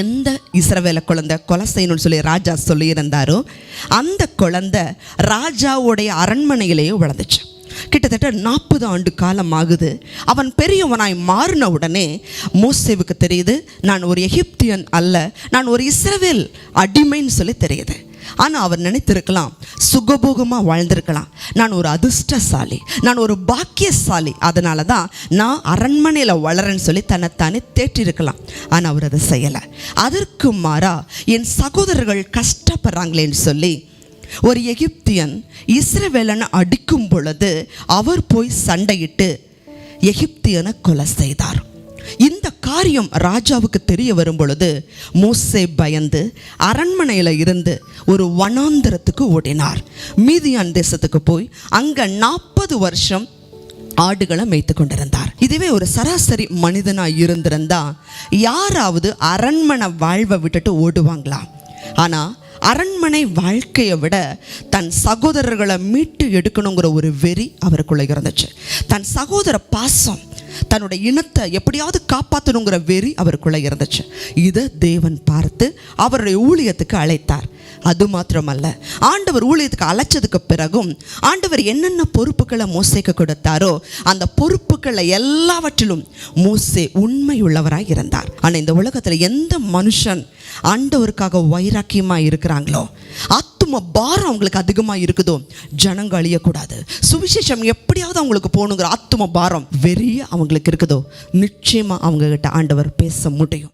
எந்த இஸ்ரவேல குழந்தை கொலை செய்யணும்னு சொல்லி ராஜா சொல்லியிருந்தாரோ அந்த குழந்தை ராஜாவுடைய அரண்மனையிலேயே வளர்ந்துச்சு. கிட்டத்தட்ட 40 ஆண்டு காலம் ஆகுது. அவன் பெரியவனாய் மாறின உடனே மோசேவுக்கு தெரியுது, நான் ஒரு எகிப்தியன் அல்ல, நான் ஒரு இஸ்ரவேல் அடிமைன்னு சொல்லி தெரியுது. ஆனால் அவர் நினைத்திருக்கலாம், சுகபோகமாக வாழ்ந்திருக்கலாம், நான் ஒரு அதிர்ஷ்டசாலி, நான் ஒரு பாக்கியசாலி, அதனால தான் நான் அரண்மனையில் வளரேன்னு சொல்லி தன்னைத்தானே தேற்றிருக்கலாம். ஆனால் அவர் அதை செய்யலை. அதற்கு மாறா என் சகோதரர்கள் கஷ்டப்படுறாங்களேன்னு சொல்லி ஒரு எகிப்தியன் இஸ்ரவேலனை அடிக்கும் பொழுது அவர் போய் சண்டையிட்டு எகிப்தியனை கொலை செய்தார். இந்த காரியம் ராஜாவுக்கு தெரிய வரும் பொழுது மோசே பயந்து அரண்மனையில் இருந்து ஒரு வனாந்தரத்துக்கு ஓடினார். மீதியான் தேசத்துக்கு போய் அங்கே 40 வருஷம் ஆடுகளை மேய்த்து கொண்டிருந்தார். இதுவே ஒரு சராசரி மனிதனாக இருந்திருந்தா யாராவது அரண்மனை வாழ்வை விட்டுட்டு ஓடுவாங்களா? ஆனால் அரண்மனை வாழ்க்கையை விட தன் சகோதரர்களை மீட்டு எடுக்கணுங்கிற ஒரு வெறி அவருக்குள்ளே இருந்துச்சு. தன் சகோதர பாசம், தன்னுடைய இனத்தை எப்படியாவது காப்பாற்றணுங்கிற வெறி அவருக்குள்ளே இருந்துச்சு. இதை தேவன் பார்த்து அவருடைய ஊழியத்துக்கு அழைத்தார். அது மாத்திரமல்ல, ஆண்டவர் ஊழியத்துக்கு அழைச்சதுக்கு பிறகும் ஆண்டவர் என்னென்ன பொறுப்புகளை மோசேக்கு கொடுத்தாரோ அந்த பொறுப்புகளை எல்லாவற்றிலும் மோசே உண்மை உள்ளவராய் இருந்தார். ஆனால் இந்த உலகத்தில் எந்த மனுஷன் ஆண்டவருக்காக வைராக்கியமாக இருக்கிறாங்களோ, ஆத்தும பாரம் அவங்களுக்கு அதிகமாக இருக்குதோ, ஜனங்க அழியக்கூடாது, சுவிசேஷம் எப்படியாவது அவங்களுக்கு போகணுங்கிற ஆத்தும பாரம் வெறிய அவங்களுக்கு இருக்குதோ, நிச்சயமாக அவங்க கிட்ட ஆண்டவர் பேச முடியும்.